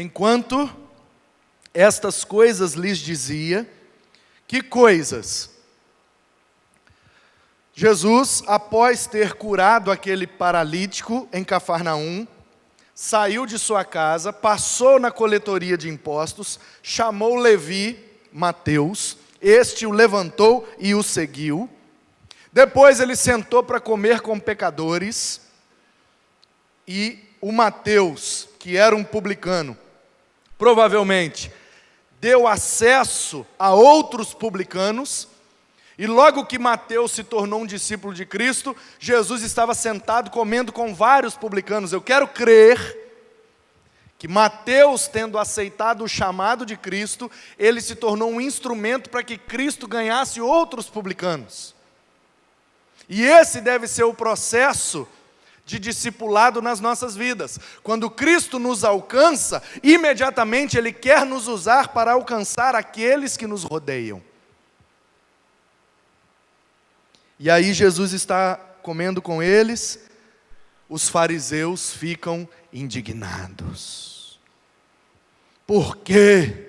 Enquanto estas coisas lhes dizia, que coisas? Jesus, após ter curado aquele paralítico em Cafarnaum, saiu de sua casa, passou na coletoria de impostos, chamou Levi, Mateus, este o levantou e o seguiu. Depois ele sentou para comer com pecadores, e o Mateus, que era um publicano, provavelmente deu acesso a outros publicanos, e logo que Mateus se tornou um discípulo de Cristo, Jesus estava sentado comendo com vários publicanos. Eu quero crer que Mateus, tendo aceitado o chamado de Cristo, ele se tornou um instrumento para que Cristo ganhasse outros publicanos. E esse deve ser o processo de discipulado nas nossas vidas. Quando Cristo nos alcança, imediatamente Ele quer nos usar para alcançar aqueles que nos rodeiam. E aí Jesus está comendo com eles, os fariseus ficam indignados. Por que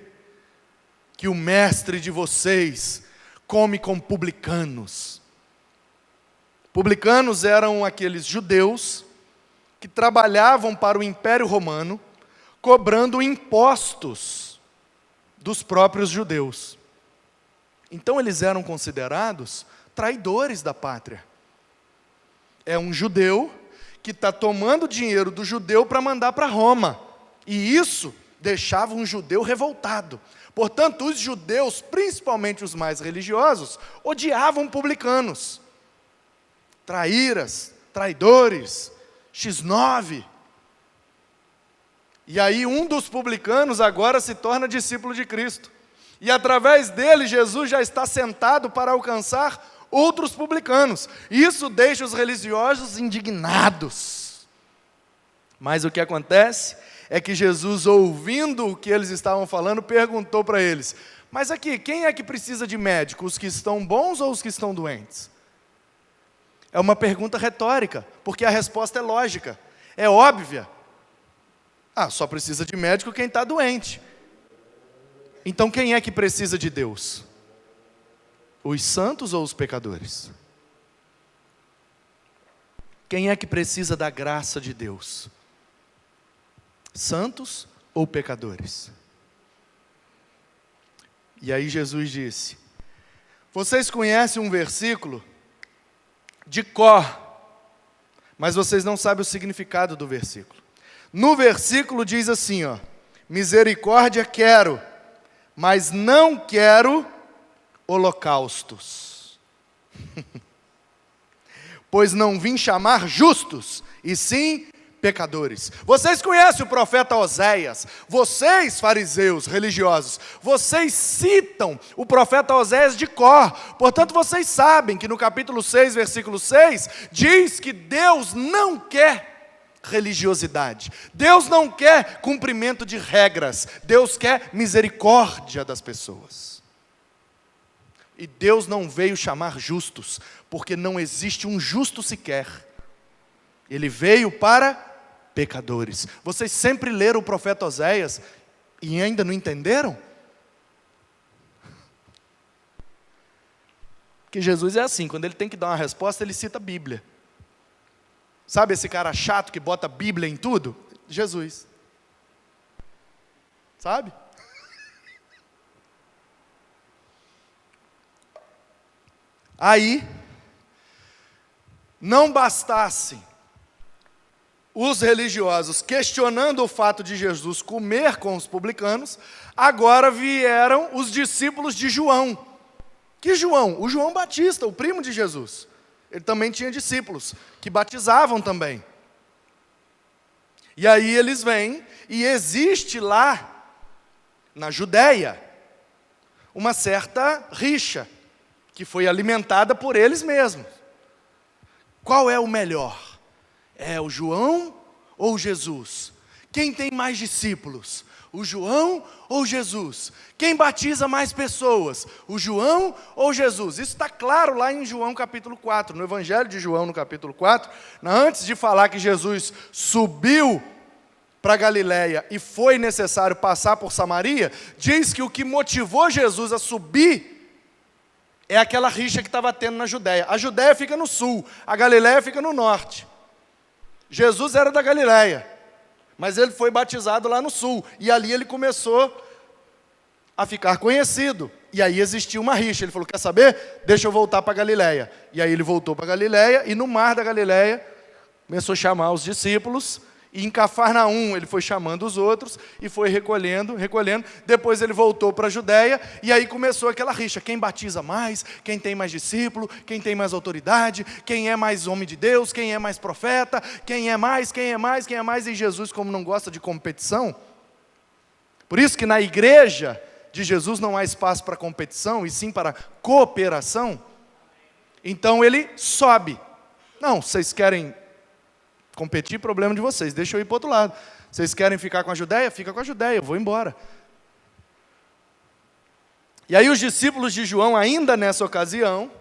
que o mestre de vocês come com publicanos? Publicanos eram aqueles judeus que trabalhavam para o Império Romano, cobrando impostos dos próprios judeus. Então eles eram considerados traidores da pátria. É um judeu que está tomando dinheiro do judeu para mandar para Roma. E isso deixava um judeu revoltado. Portanto, os judeus, principalmente os mais religiosos, odiavam publicanos. Traíras, traidores, X9. E aí um dos publicanos agora se torna discípulo de Cristo. E através dele, Jesus já está sentado para alcançar outros publicanos. Isso deixa os religiosos indignados. Mas o que acontece é que Jesus, ouvindo o que eles estavam falando, perguntou para eles: mas aqui, quem é que precisa de médico? Os que estão bons ou os que estão doentes? É uma pergunta retórica, porque a resposta é lógica, é óbvia. Só precisa de médico quem está doente. Então quem é que precisa de Deus? Os santos ou os pecadores? Quem é que precisa da graça de Deus? Santos ou pecadores? E aí Jesus disse: vocês conhecem um versículo de cor, mas vocês não sabem o significado do versículo. No versículo diz assim, misericórdia quero, mas não quero holocaustos. Pois não vim chamar justos, e sim pecadores. Vocês conhecem o profeta Oséias? Vocês, fariseus religiosos, vocês citam o profeta Oséias de cor. Portanto, vocês sabem que no capítulo 6, versículo 6, diz que Deus não quer religiosidade. Deus não quer cumprimento de regras. Deus quer misericórdia das pessoas. E Deus não veio chamar justos, porque não existe um justo sequer. Ele veio para pecadores. Vocês sempre leram o profeta Oséias e ainda não entenderam? Porque Jesus é assim, quando ele tem que dar uma resposta, ele cita a Bíblia. Sabe esse cara chato que bota Bíblia em tudo? Jesus. Sabe? Aí, não bastasse os religiosos questionando o fato de Jesus comer com os publicanos, agora vieram os discípulos de João. Que João? O João Batista, o primo de Jesus. Ele também tinha discípulos que batizavam também. E aí eles vêm, e existe lá, na Judéia, uma certa rixa, que foi alimentada por eles mesmos. Qual é o melhor? É o João ou Jesus? Quem tem mais discípulos? O João ou Jesus? Quem batiza mais pessoas? O João ou Jesus? Isso está claro lá em João capítulo 4, no Evangelho de João no capítulo 4, antes de falar que Jesus subiu para Galiléia e foi necessário passar por Samaria, diz que o que motivou Jesus a subir é aquela rixa que estava tendo na Judéia. A Judéia fica no sul, a Galiléia fica no norte. Jesus era da Galiléia, mas ele foi batizado lá no sul, e ali ele começou a ficar conhecido. E aí existia uma rixa. Ele falou, quer saber? Deixa eu voltar para Galiléia. E aí ele voltou para Galiléia, e no mar da Galiléia começou a chamar os discípulos, e em Cafarnaum ele foi chamando os outros, e foi recolhendo. Depois ele voltou para a Judéia, e aí começou aquela rixa. Quem batiza mais? Quem tem mais discípulo? Quem tem mais autoridade? Quem é mais homem de Deus? Quem é mais profeta? Quem é mais? E Jesus, como não gosta de competição, por isso que na igreja de Jesus não há espaço para competição, e sim para cooperação. Então ele sobe. Não, vocês querem competir, problema de vocês, deixa eu ir para o outro lado. Vocês querem ficar com a Judéia? Fica com a Judéia, eu vou embora. E aí os discípulos de João, ainda nessa ocasião,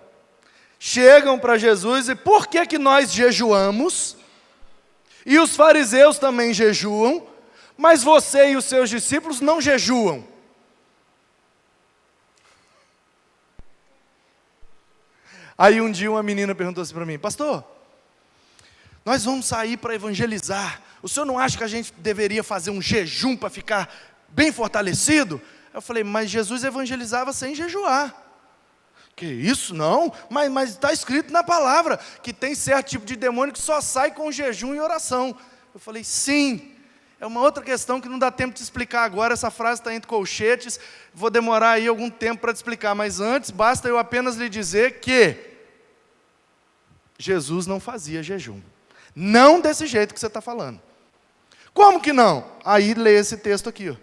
chegam para Jesus e por que nós jejuamos? E os fariseus também jejuam, mas você e os seus discípulos não jejuam. Aí um dia uma menina perguntou assim para mim, pastor, nós vamos sair para evangelizar, o senhor não acha que a gente deveria fazer um jejum para ficar bem fortalecido? Eu falei, mas Jesus evangelizava sem jejuar. Que isso? Não, mas está escrito na palavra, que tem certo tipo de demônio que só sai com jejum e oração. Eu falei, sim, é uma outra questão que não dá tempo de explicar agora, essa frase está entre colchetes, vou demorar aí algum tempo para te explicar, mas antes, basta eu apenas lhe dizer que Jesus não fazia jejum. Não desse jeito que você está falando. Como que não? Aí lê esse texto aqui. Ó.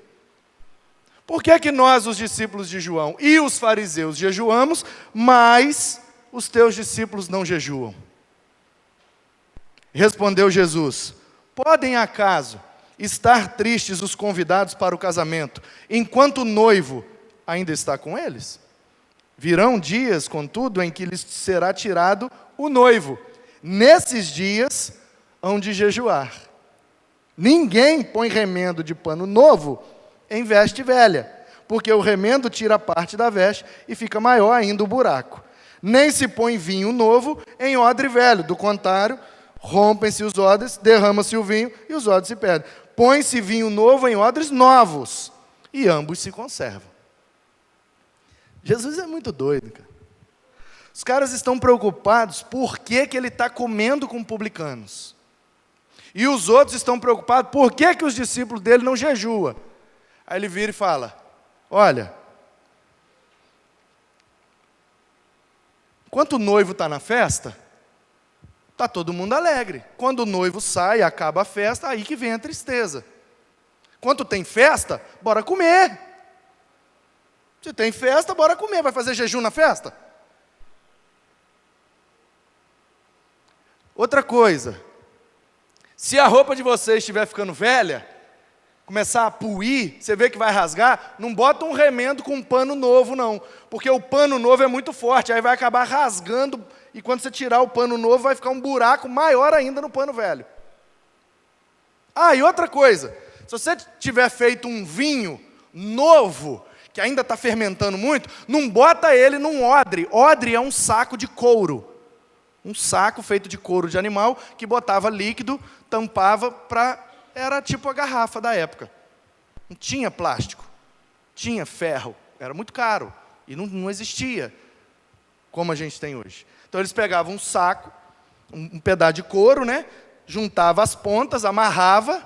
Por que nós, os discípulos de João e os fariseus, jejuamos, mas os teus discípulos não jejuam? Respondeu Jesus, podem acaso estar tristes os convidados para o casamento, enquanto o noivo ainda está com eles? Virão dias, contudo, em que lhes será tirado o noivo. Nesses dias hão de jejuar. Ninguém põe remendo de pano novo em veste velha, porque o remendo tira parte da veste e fica maior ainda o buraco. Nem se põe vinho novo em odre velho, do contrário, rompem-se os odres, derrama-se o vinho e os odres se perdem. Põe-se vinho novo em odres novos, e ambos se conservam. Jesus é muito doido, cara. Os caras estão preocupados por que ele está comendo com publicanos. E os outros estão preocupados por que os discípulos dele não jejuam. Aí ele vira e fala, olha, enquanto o noivo está na festa, está todo mundo alegre. Quando o noivo sai, acaba a festa, aí que vem a tristeza. Quando tem festa, bora comer. Se tem festa, bora comer. Vai fazer jejum na festa? Outra coisa, se a roupa de vocês estiver ficando velha, começar a puir, você vê que vai rasgar, não bota um remendo com um pano novo não, porque o pano novo é muito forte, aí vai acabar rasgando, e quando você tirar o pano novo, vai ficar um buraco maior ainda no pano velho. Ah, e outra coisa, se você tiver feito um vinho novo, que ainda está fermentando muito, não bota ele num odre. Odre é um saco de couro. Um saco feito de couro de animal, que botava líquido, tampava era tipo a garrafa da época. Não tinha plástico, tinha ferro, era muito caro, e não existia como a gente tem hoje. Então eles pegavam um saco, um pedaço de couro, né? Juntava as pontas, amarrava,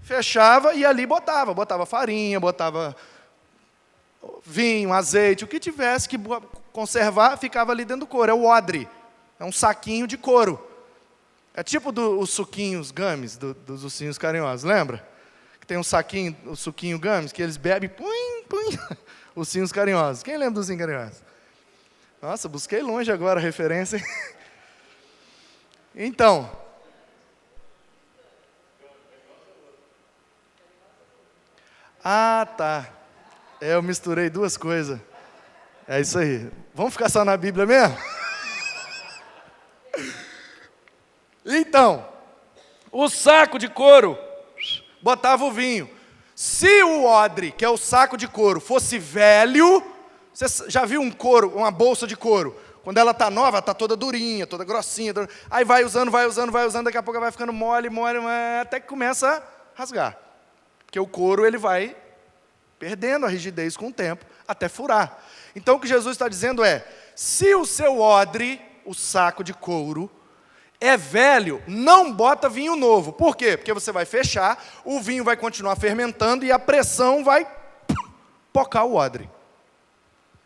fechava e ali botava farinha, botava vinho, azeite, o que tivesse que conservar, ficava ali dentro do couro, é o odre. É um saquinho de couro. É tipo os suquinhos gummies, dos ursinhos carinhosos, lembra? Que tem um saquinho, o suquinho gummies, que eles bebem, ursinhos carinhosos. Quem lembra dos ursinhos carinhosos? Nossa, busquei longe agora a referência. Então. Ah, tá. Eu misturei duas coisas. É isso aí. Vamos ficar só na Bíblia mesmo? Então, o saco de couro botava o vinho. Se o odre, que é o saco de couro, fosse velho, você já viu um couro, uma bolsa de couro? Quando ela está nova, está toda durinha, toda grossinha. Aí vai usando, daqui a pouco vai ficando mole, até que começa a rasgar. Porque o couro ele vai perdendo a rigidez com o tempo, até furar. Então o que Jesus está dizendo é, se o seu odre, o saco de couro, é velho, não bota vinho novo. Por quê? Porque você vai fechar, o vinho vai continuar fermentando e a pressão vai pocar o odre.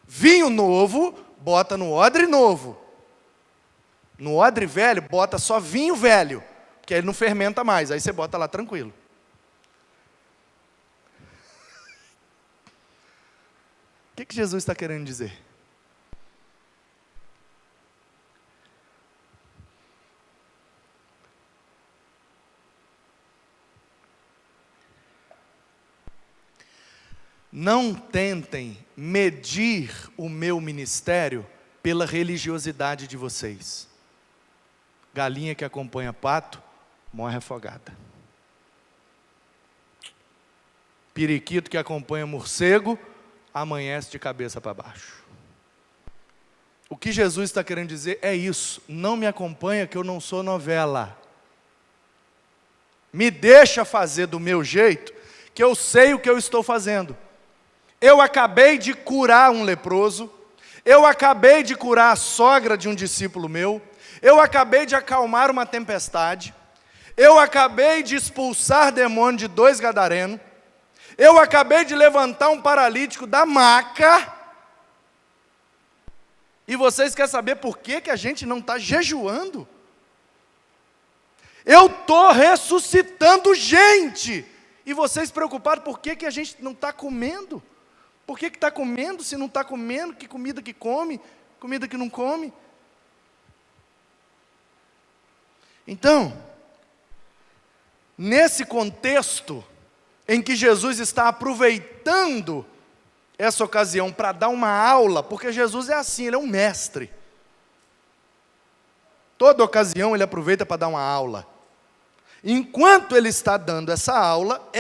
Vinho novo, bota no odre novo. No odre velho, bota só vinho velho, porque ele não fermenta mais, aí você bota lá tranquilo. O que Jesus está querendo dizer? Não tentem medir o meu ministério pela religiosidade de vocês. Galinha que acompanha pato, morre afogada. Periquito que acompanha morcego, amanhece de cabeça para baixo. O que Jesus está querendo dizer é isso. Não me acompanha que eu não sou novela. Me deixa fazer do meu jeito, que eu sei o que eu estou fazendo. Eu acabei de curar um leproso, eu acabei de curar a sogra de um discípulo meu, eu acabei de acalmar uma tempestade, eu acabei de expulsar demônio de 2 gadarenos, eu acabei de levantar um paralítico da maca, e vocês querem saber por que a gente não está jejuando? Eu estou ressuscitando gente, e vocês preocupados por que a gente não está comendo? Por que está comendo se não está comendo? Que comida que come? Comida que não come? Então, nesse contexto em que Jesus está aproveitando essa ocasião para dar uma aula, porque Jesus é assim, ele é um mestre. Toda ocasião ele aproveita para dar uma aula. Enquanto ele está dando essa aula,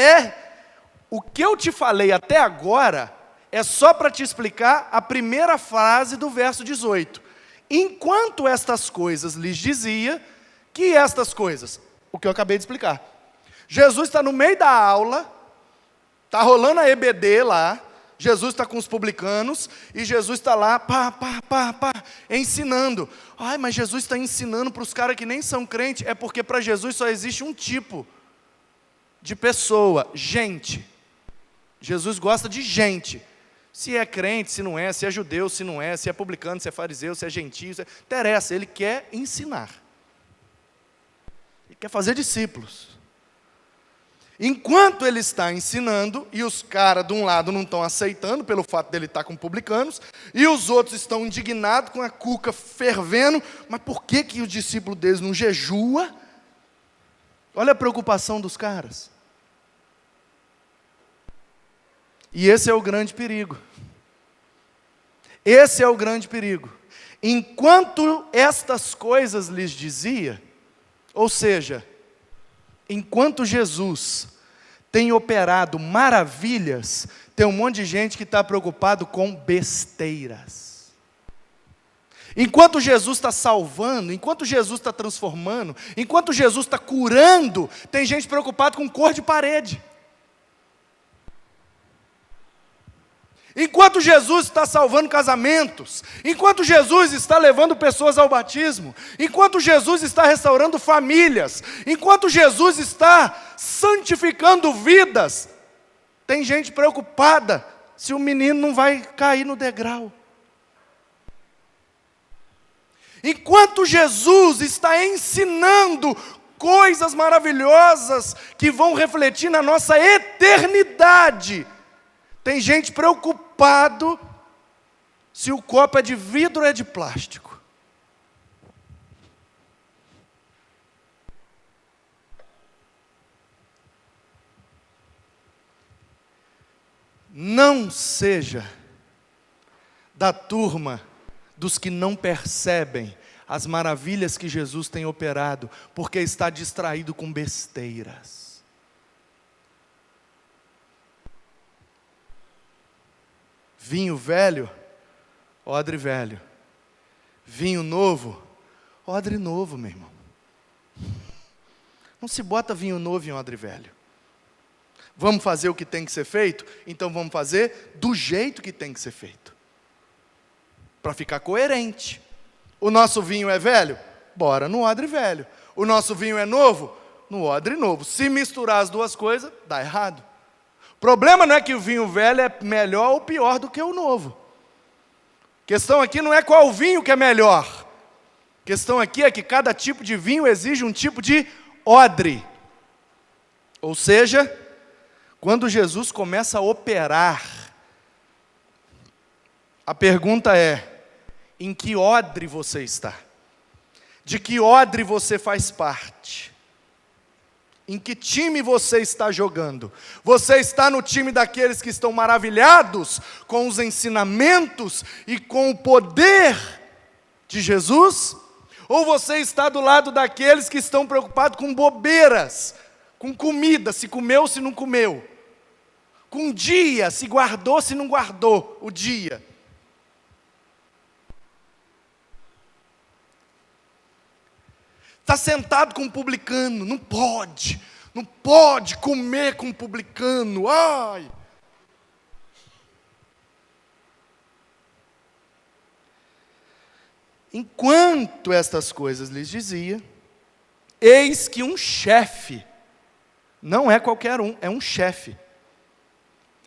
o que eu te falei até agora é só para te explicar a primeira frase do verso 18. Enquanto estas coisas lhes dizia, que estas coisas? O que eu acabei de explicar. Jesus está no meio da aula, está rolando a EBD lá, Jesus está com os publicanos, e Jesus está lá, ensinando. Ai, mas Jesus está ensinando para os caras que nem são crentes, é porque para Jesus só existe um tipo de pessoa, gente. Jesus gosta de gente. Se é crente, se não é, se é judeu, se não é, se é publicano, se é fariseu, se é gentio, interessa, ele quer ensinar. Ele quer fazer discípulos. Enquanto ele está ensinando, e os caras de um lado não estão aceitando, pelo fato dele estar com publicanos, e os outros estão indignados, com a cuca fervendo, mas por que o discípulo deles não jejua? Olha a preocupação dos caras. E esse é o grande perigo. Esse é o grande perigo. Enquanto estas coisas lhes dizia, ou seja, enquanto Jesus tem operado maravilhas, tem um monte de gente que está preocupado com besteiras. Enquanto Jesus está salvando, enquanto Jesus está transformando, enquanto Jesus está curando, tem gente preocupada com cor de parede. Enquanto Jesus está salvando casamentos, enquanto Jesus está levando pessoas ao batismo, enquanto Jesus está restaurando famílias, enquanto Jesus está santificando vidas, tem gente preocupada se o menino não vai cair no degrau. Enquanto Jesus está ensinando coisas maravilhosas que vão refletir na nossa eternidade, tem gente preocupado se o copo é de vidro ou é de plástico. Não seja da turma dos que não percebem as maravilhas que Jesus tem operado, porque está distraído com besteiras. Vinho velho, odre velho. Vinho novo, odre novo, meu irmão. Não se bota vinho novo em odre velho. Vamos fazer o que tem que ser feito? Então vamos fazer do jeito que tem que ser feito. Para ficar coerente. O nosso vinho é velho? Bora no odre velho. O nosso vinho é novo? No odre novo. Se misturar as duas coisas, dá errado. O problema não é que o vinho velho é melhor ou pior do que o novo. A questão aqui não é qual vinho que é melhor. A questão aqui é que cada tipo de vinho exige um tipo de odre. Ou seja, quando Jesus começa a operar, a pergunta é: em que odre você está? De que odre você faz parte? Em que time você está jogando? Você está no time daqueles que estão maravilhados com os ensinamentos e com o poder de Jesus? Ou você está do lado daqueles que estão preocupados com bobeiras, com comida, se comeu, se não comeu, com dia, se guardou, se não guardou o dia? Está sentado com um publicano, não pode comer com um publicano, ai. Enquanto estas coisas lhes dizia, eis que um chefe, não é qualquer um, é um chefe,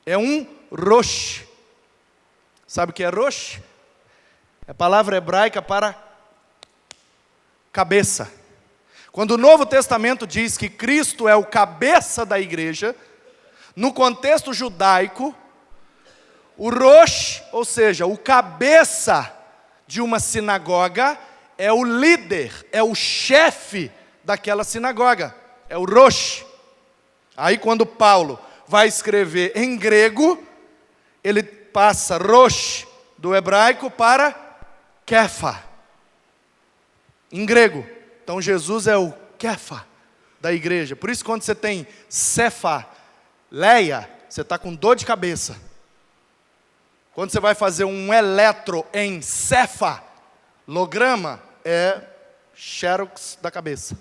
é um rosh. Sabe o que é rosh? É a palavra hebraica para cabeça. Quando o Novo Testamento diz que Cristo é o cabeça da igreja, no contexto judaico, o rosh, ou seja, o cabeça de uma sinagoga, é o líder, é o chefe daquela sinagoga, é o rosh. Aí quando Paulo vai escrever em grego, ele passa rosh do hebraico para kefa, em grego. Então Jesus é o kefa da igreja. Por isso quando você tem cefaleia, você está com dor de cabeça. Quando você vai fazer um eletroencefalograma, é xerox da cabeça.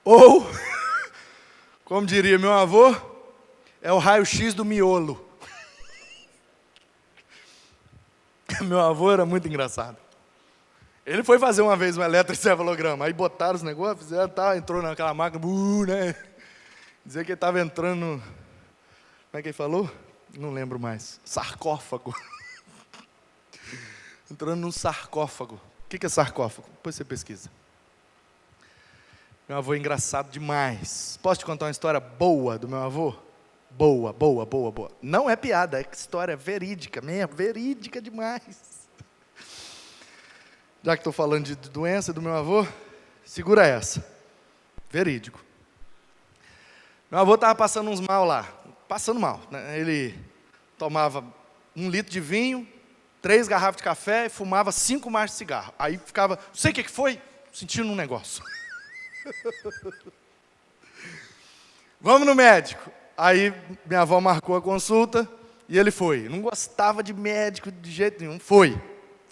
Ou, como diria meu avô, é o raio-x do miolo. Meu avô era muito engraçado. Ele foi fazer uma vez um eletroencefalograma, aí botaram os negócios, fizeram, tá, entrou naquela máquina, né? Dizer que ele estava entrando no... Como é que ele falou? Não lembro mais. Sarcófago. Entrando num sarcófago. O que é sarcófago? Depois você pesquisa. Meu avô é engraçado demais. Posso te contar uma história boa do meu avô? Boa. Não é piada, é história verídica mesmo, verídica demais. Já que estou falando de doença do meu avô, segura essa. Verídico. Meu avô estava passando uns mal lá, passando mal, né? Ele tomava 1 litro de vinho, 3 garrafas de café e fumava 5 maços de cigarro. Aí ficava, não sei o que foi, sentindo um negócio. Vamos no médico. Aí minha avó marcou a consulta e ele foi. Não gostava de médico de jeito nenhum, foi.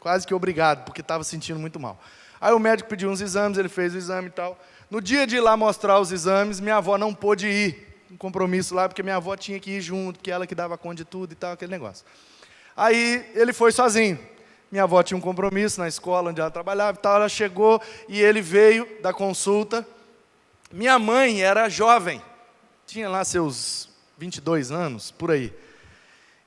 Quase que obrigado, porque estava sentindo muito mal. Aí o médico pediu uns exames, ele fez o exame e tal. No dia de ir lá mostrar os exames, minha avó não pôde ir. Um compromisso lá, porque minha avó tinha que ir junto, porque ela que dava conta de tudo e tal, aquele negócio. Aí ele foi sozinho. Minha avó tinha um compromisso na escola onde ela trabalhava e tal. Ela chegou e ele veio da consulta. Minha mãe era jovem. Tinha lá seus 22 anos, por aí.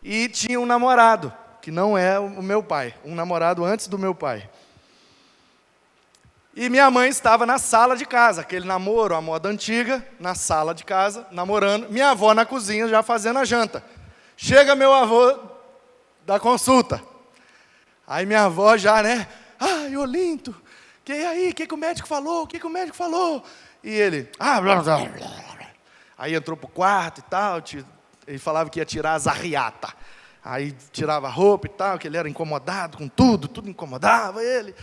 E tinha um namorado, que não é o meu pai. Um namorado antes do meu pai. E minha mãe estava na sala de casa, aquele namoro, a moda antiga, na sala de casa, namorando. Minha avó na cozinha, já fazendo a janta. Chega meu avô da consulta. Aí minha avó já, né? Ai, Olinto, que aí? O que o médico falou? O que o médico falou? E ele, blá, blá, blá. Aí entrou pro quarto e tal, ele falava que ia tirar as arriata. Aí tirava a roupa e tal, que ele era incomodado com tudo incomodava ele.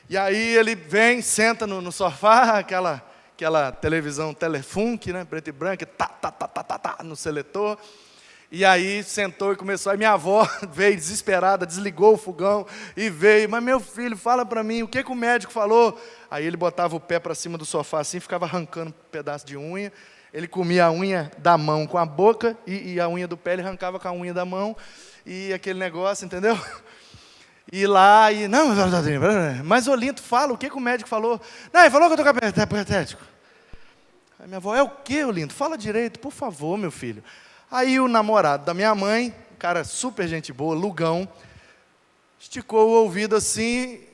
E aí ele vem, senta no sofá, aquela aquela televisão Telefunk, né, preto e branco, no seletor. E aí sentou e começou. Aí minha avó veio desesperada, desligou o fogão e veio. Mas meu filho, fala para mim, o que o médico falou? Aí ele botava o pé para cima do sofá assim, ficava arrancando um pedaço de unha. Ele comia a unha da mão com a boca e a unha do pé ele arrancava com a unha da mão. E aquele negócio, entendeu? E lá, e não, mas Olinto, fala, o que o médico falou? Não, ele falou que eu estou capetético. Aí minha avó, é o que, Olinto? Fala direito, por favor, meu filho. Aí o namorado da minha mãe, cara super gente boa, Lugão, esticou o ouvido assim.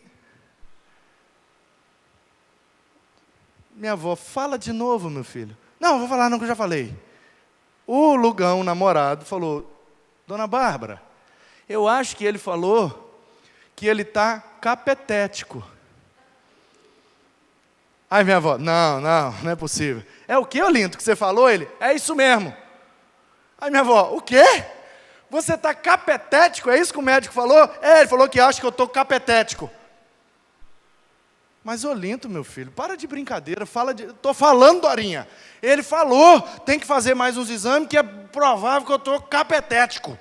Minha avó, fala de novo, meu filho. Não, vou falar não, que eu já falei. O Lugão, o namorado, falou, Dona Bárbara, eu acho que ele falou que ele está capetético. Aí minha avó, não é possível. É o que, Olinto, que você falou? Ele, é isso mesmo. Aí minha avó, o quê? Você está capetético? É isso que o médico falou? É, ele falou que acha que eu estou capetético. Mas Olinto, meu filho, para de brincadeira, estou falando, Dorinha. Ele falou, tem que fazer mais uns exames, que é provável que eu estou capetético.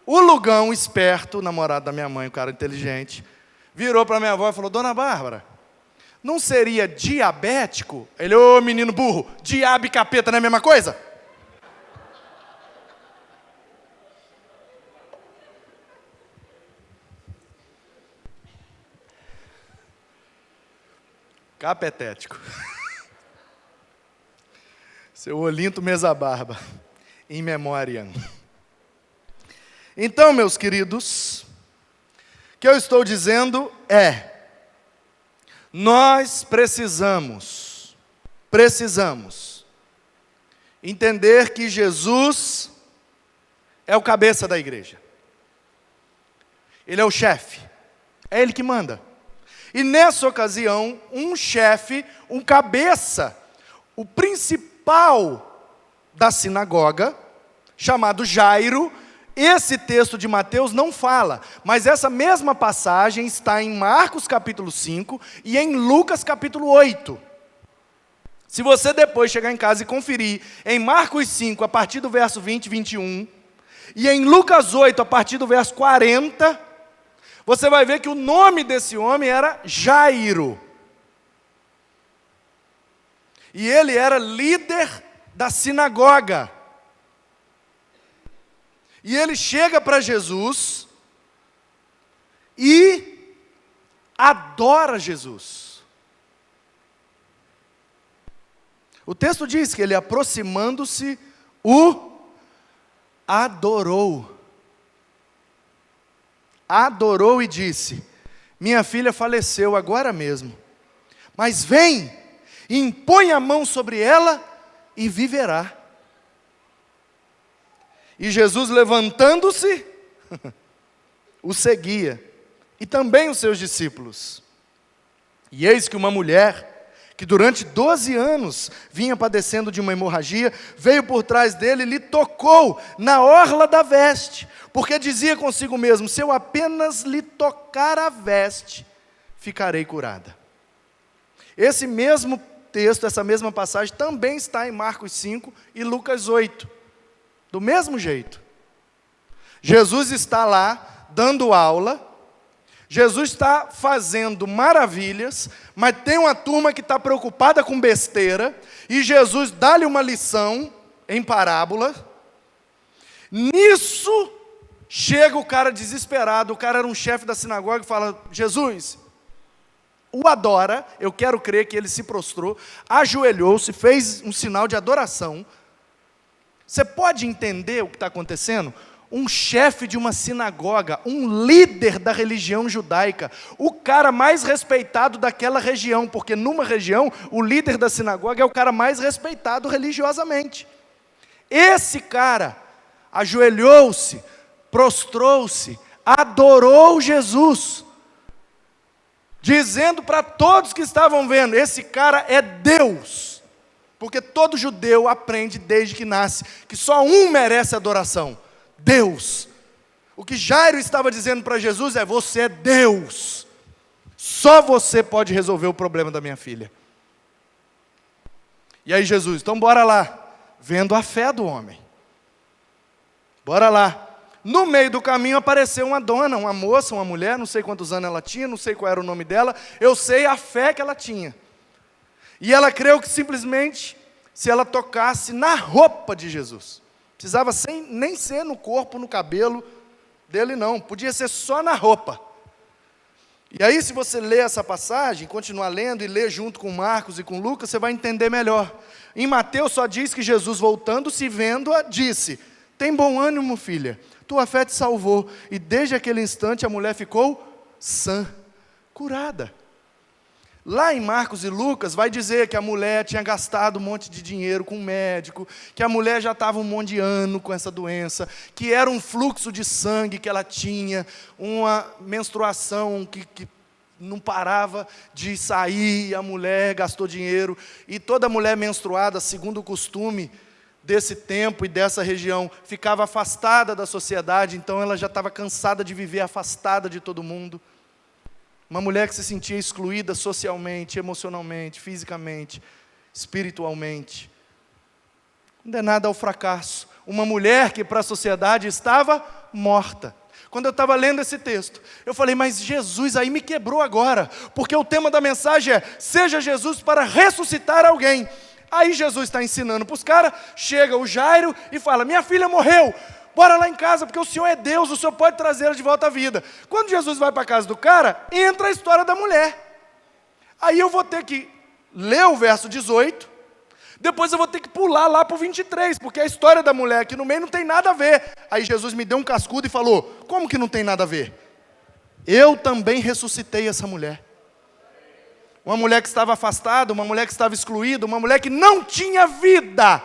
O Lugão, esperto, o namorado da minha mãe, um cara inteligente, virou para minha avó e falou, Dona Bárbara, não seria diabético? Ele, ô menino burro, diabo e capeta não é a mesma coisa? Capetético. Seu Olinto Mesa Barba, em memória. Então, meus queridos, o que eu estou dizendo é, nós precisamos entender que Jesus é o cabeça da igreja. Ele é o chefe, é Ele que manda. E nessa ocasião, um chefe, um cabeça, o principal da sinagoga, chamado Jairo. Esse texto de Mateus não fala, mas essa mesma passagem está em Marcos capítulo 5 e em Lucas capítulo 8. Se você depois chegar em casa e conferir em Marcos 5, a partir do verso 20 e 21, e em Lucas 8, a partir do verso 40, você vai ver que o nome desse homem era Jairo. E ele era líder da sinagoga. E ele chega para Jesus e adora Jesus. O texto diz que ele, aproximando-se, o adorou. Adorou e disse, minha filha faleceu agora mesmo, mas vem, impõe a mão sobre ela e viverá. E Jesus, levantando-se, o seguia, e também os seus discípulos. E eis que uma mulher, que durante 12 anos vinha padecendo de uma hemorragia, veio por trás dele e lhe tocou na orla da veste, porque dizia consigo mesmo, se eu apenas lhe tocar a veste, ficarei curada. Esse mesmo texto, essa mesma passagem, também está em Marcos 5 e Lucas 8. Do mesmo jeito. Jesus está lá, dando aula, Jesus está fazendo maravilhas, mas tem uma turma que está preocupada com besteira, e Jesus dá-lhe uma lição em parábola. Nisso, chega o cara desesperado, o cara era um chefe da sinagoga e fala, Jesus, o adora, eu quero crer que ele se prostrou, ajoelhou-se, fez um sinal de adoração. Você pode entender o que está acontecendo? Um chefe de uma sinagoga, um líder da religião judaica, o cara mais respeitado daquela região, porque numa região, o líder da sinagoga é o cara mais respeitado religiosamente. Esse cara ajoelhou-se, prostrou-se, adorou Jesus, dizendo para todos que estavam vendo, esse cara é Deus. Porque todo judeu aprende desde que nasce que só um merece adoração, Deus. O que Jairo estava dizendo para Jesus é, você é Deus. Só você pode resolver o problema da minha filha. E aí Jesus, então bora lá. Vendo a fé do homem. Bora lá. No meio do caminho apareceu uma dona, uma moça, uma mulher, não sei quantos anos ela tinha, não sei qual era o nome dela, eu sei a fé que ela tinha. E ela creu que simplesmente, se ela tocasse na roupa de Jesus, precisava nem ser no corpo, no cabelo dele não, podia ser só na roupa. E aí se você ler essa passagem, continuar lendo e ler junto com Marcos e com Lucas, você vai entender melhor. Em Mateus só diz que Jesus voltando-se, vendo-a, disse, tem bom ânimo, filha, tua fé te salvou. E desde aquele instante a mulher ficou sã, curada. Lá em Marcos e Lucas vai dizer que a mulher tinha gastado um monte de dinheiro com um médico, que a mulher já estava um monte de ano com essa doença, que era um fluxo de sangue que ela tinha, uma menstruação que não parava de sair, a mulher gastou dinheiro, e toda mulher menstruada, segundo o costume desse tempo e dessa região, ficava afastada da sociedade, então ela já estava cansada de viver afastada de todo mundo. Uma mulher que se sentia excluída socialmente, emocionalmente, fisicamente, espiritualmente. Condenada ao fracasso. Uma mulher que para a sociedade estava morta. Quando eu estava lendo esse texto, eu falei, mas Jesus aí me quebrou agora, porque o tema da mensagem é, seja Jesus para ressuscitar alguém. Aí Jesus está ensinando para os caras, chega o Jairo e fala, minha filha morreu, bora lá em casa, porque o Senhor é Deus, o Senhor pode trazê-la de volta à vida. Quando Jesus vai para a casa do cara, entra a história da mulher. Aí eu vou ter que ler o verso 18, depois eu vou ter que pular lá para o 23, porque a história da mulher aqui no meio não tem nada a ver. Aí Jesus me deu um cascudo e falou, como que não tem nada a ver? Eu também ressuscitei essa mulher. Uma mulher que estava afastada, uma mulher que estava excluída, uma mulher que não tinha vida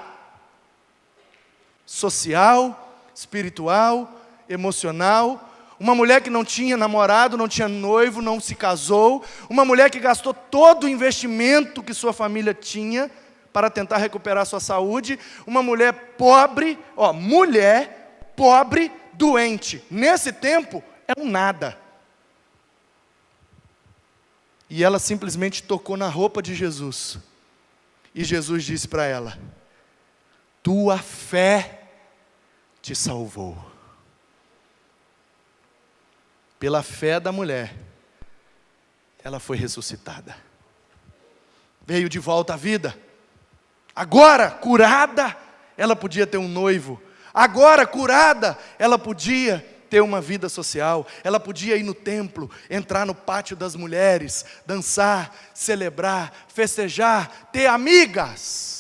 social, espiritual, emocional, uma mulher que não tinha namorado, não tinha noivo, não se casou, uma mulher que gastou todo o investimento que sua família tinha para tentar recuperar sua saúde, uma mulher pobre, mulher pobre, doente, nesse tempo é um nada. E ela simplesmente tocou na roupa de Jesus, e Jesus disse para ela, tua fé te salvou. Pela fé da mulher, ela foi ressuscitada. Veio de volta à vida. Agora, curada, ela podia ter um noivo. Agora, curada, ela podia ter uma vida social. Ela podia ir no templo, entrar no pátio das mulheres, dançar, celebrar, festejar, ter amigas.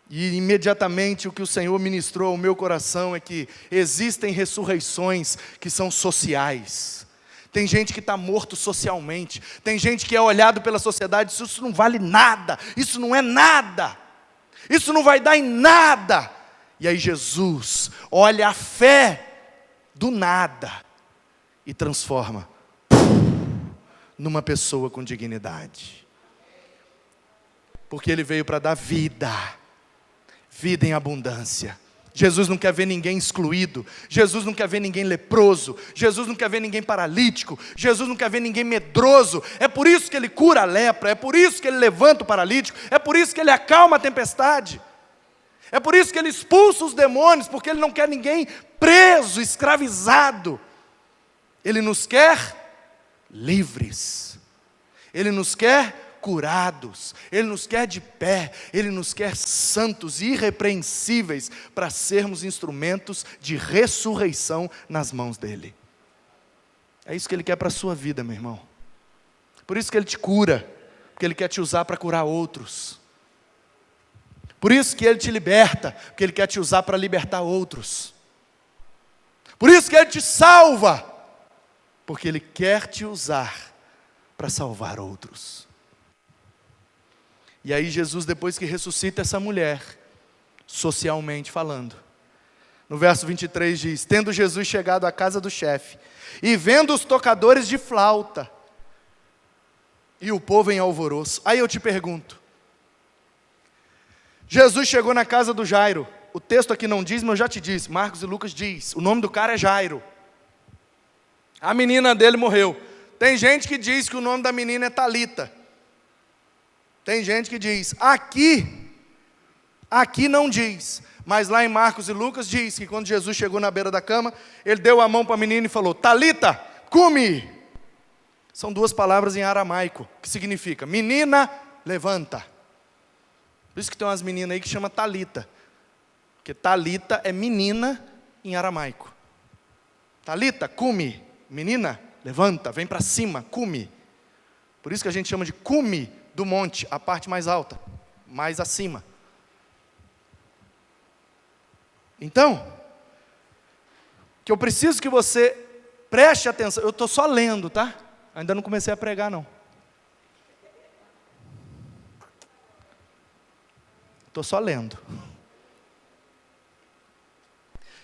E imediatamente o que o Senhor ministrou ao meu coração é que existem ressurreições que são sociais. Tem gente que está morto socialmente, tem gente que é olhado pela sociedade e diz, isso não vale nada, isso não é nada, isso não vai dar em nada. E aí Jesus olha a fé do nada e transforma numa pessoa com dignidade. Porque Ele veio para dar vida. Vida em abundância. Jesus não quer ver ninguém excluído. Jesus não quer ver ninguém leproso. Jesus não quer ver ninguém paralítico. Jesus não quer ver ninguém medroso. É por isso que Ele cura a lepra. É por isso que Ele levanta o paralítico. É por isso que Ele acalma a tempestade. É por isso que Ele expulsa os demônios. Porque Ele não quer ninguém preso, escravizado. Ele nos quer livres. Ele nos quer curados, Ele nos quer de pé, Ele nos quer santos e irrepreensíveis para sermos instrumentos de ressurreição nas mãos dEle. É isso que Ele quer para a sua vida, meu irmão. Por isso que Ele te cura, porque Ele quer te usar para curar outros. Por isso que Ele te liberta, porque Ele quer te usar para libertar outros. Por isso que Ele te salva, porque Ele quer te usar para salvar outros. E aí Jesus, depois que ressuscita essa mulher, socialmente falando, no verso 23 diz, tendo Jesus chegado à casa do chefe, e vendo os tocadores de flauta, e o povo em alvoroço. Aí eu te pergunto, Jesus chegou na casa do Jairo, o texto aqui não diz, mas eu já te disse, Marcos e Lucas diz, o nome do cara é Jairo. A menina dele morreu. Tem gente que diz que o nome da menina é Talita. Tem gente que diz, aqui não diz, mas lá em Marcos e Lucas diz que quando Jesus chegou na beira da cama, ele deu a mão para a menina e falou, Talita, cumi. São duas palavras em aramaico, que significa, menina, levanta. Por isso que tem umas meninas aí que chama Talita, porque Talita é menina em aramaico. Talita, cumi, menina, levanta, vem para cima, cumi. Por isso que a gente chama de cume do monte, a parte mais alta, mais acima. Então, que eu preciso que você preste atenção, eu estou só lendo, tá? Ainda não comecei a pregar, não. Estou só lendo.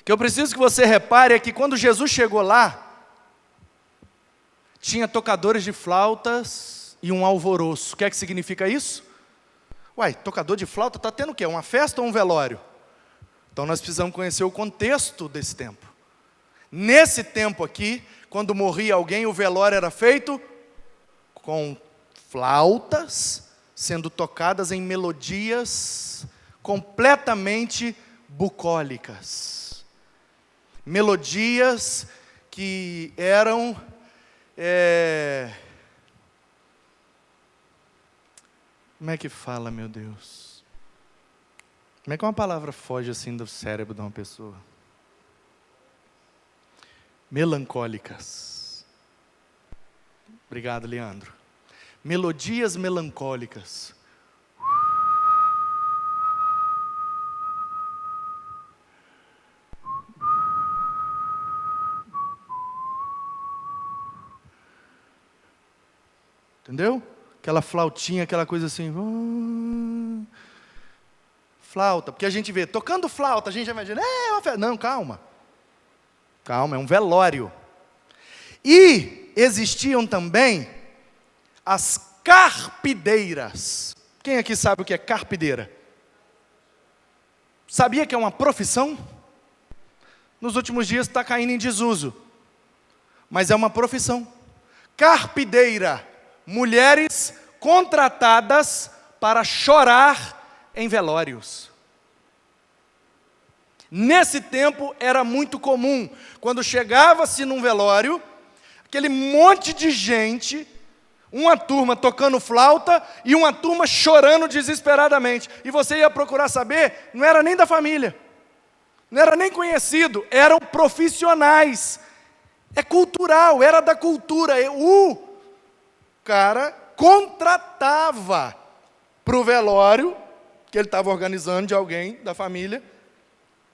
O que eu preciso que você repare é que quando Jesus chegou lá, tinha tocadores de flautas e um alvoroço. O que é que significa isso? Uai, tocador de flauta está tendo o quê? Uma festa ou um velório? Então nós precisamos conhecer o contexto desse tempo. Nesse tempo aqui, quando morria alguém, o velório era feito com flautas, sendo tocadas em melodias completamente bucólicas. Melodias que eram... Como é que fala, meu Deus? Como é que uma palavra foge assim do cérebro de uma pessoa? Melancólicas. Obrigado, Leandro. Melodias melancólicas. Entendeu? Aquela flautinha, aquela coisa assim. Flauta, porque a gente vê, tocando flauta, a gente já imagina, uma festa. Não, calma. Calma, é um velório. E existiam também as carpideiras. Quem aqui sabe o que é carpideira? Sabia que é uma profissão? Nos últimos dias está caindo em desuso. Mas é uma profissão. Carpideira. Mulheres contratadas para chorar em velórios. Nesse tempo era muito comum, quando chegava-se num velório, aquele monte de gente, uma turma tocando flauta e uma turma chorando desesperadamente. E você ia procurar saber, não era nem da família, não era nem conhecido, eram profissionais. É cultural, era da cultura. O cara contratava para o velório, que ele estava organizando de alguém da família,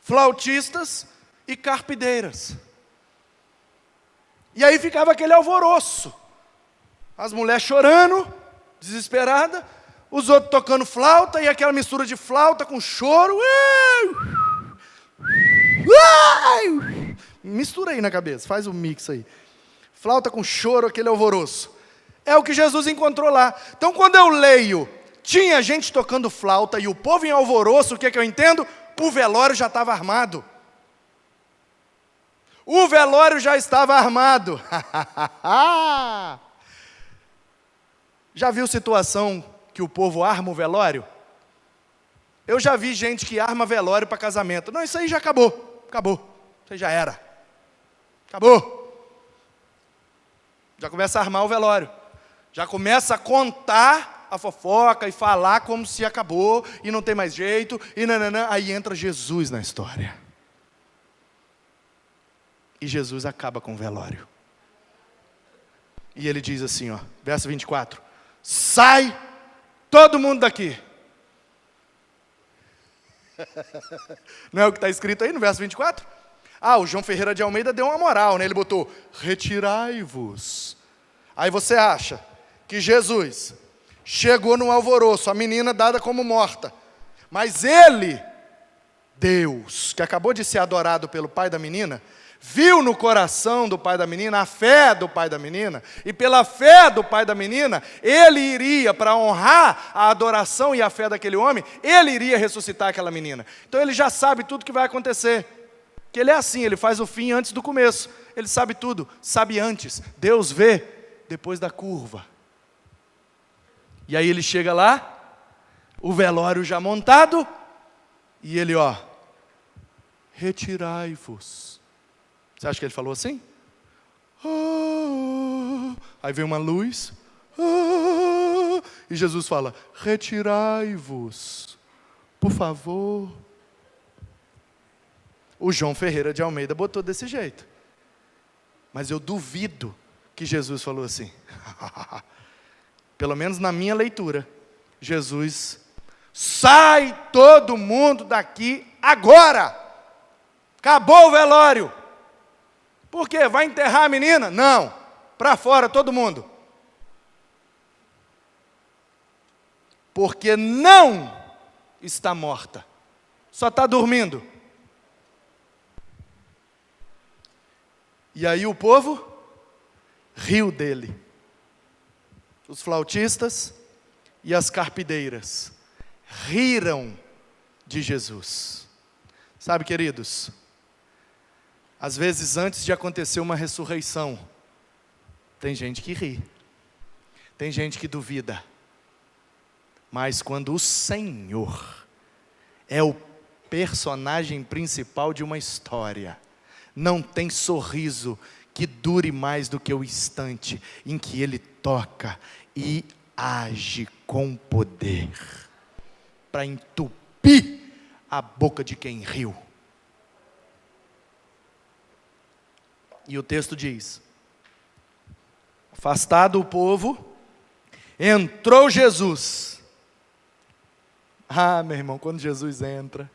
flautistas e carpideiras. E aí ficava aquele alvoroço. As mulheres chorando, desesperadas, os outros tocando flauta, e aquela mistura de flauta com choro. Mistura aí na cabeça, faz um mix aí. Flauta com choro, aquele alvoroço. É o que Jesus encontrou lá. Então, quando eu leio, tinha gente tocando flauta e o povo em alvoroço, o que é que eu entendo? O velório já estava armado. O velório já estava armado. Já viu situação que o povo arma o velório? Eu já vi gente que arma velório para casamento. Não, isso aí já acabou. Acabou. Isso aí já era. Acabou. Já começa a armar o velório. Já começa a contar a fofoca e falar como se acabou e não tem mais jeito. E nananã. Aí entra Jesus na história. E Jesus acaba com o velório. E ele diz assim, ó, verso 24. Sai todo mundo daqui. Não é o que está escrito aí no verso 24? O João Ferreira de Almeida deu uma moral, né? Ele botou, retirai-vos. Aí você acha que Jesus chegou no alvoroço, a menina dada como morta. Mas ele, Deus, que acabou de ser adorado pelo pai da menina, viu no coração do pai da menina a fé do pai da menina, e pela fé do pai da menina, ele iria, para honrar a adoração e a fé daquele homem, ele iria ressuscitar aquela menina. Então ele já sabe tudo que vai acontecer. Que ele é assim, ele faz o fim antes do começo. Ele sabe tudo, sabe antes. Deus vê depois da curva. E aí ele chega lá, o velório já montado, e ele, retirai-vos. Você acha que ele falou assim? Aí vem uma luz, e Jesus fala, retirai-vos, por favor. O João Ferreira de Almeida botou desse jeito. Mas eu duvido que Jesus falou assim. Pelo menos na minha leitura. Jesus, sai todo mundo daqui agora. Acabou o velório. Por quê? Vai enterrar a menina? Não. Para fora todo mundo. Porque não está morta. Só está dormindo. E aí o povo riu dele. Os flautistas e as carpideiras riram de Jesus. Sabe, queridos, às vezes antes de acontecer uma ressurreição, tem gente que ri, tem gente que duvida. Mas quando o Senhor é o personagem principal de uma história, não tem sorriso que dure mais do que o instante em que ele toca e age com poder para entupir a boca de quem riu. E o texto diz: afastado o povo, entrou Jesus. Meu irmão, quando Jesus entra...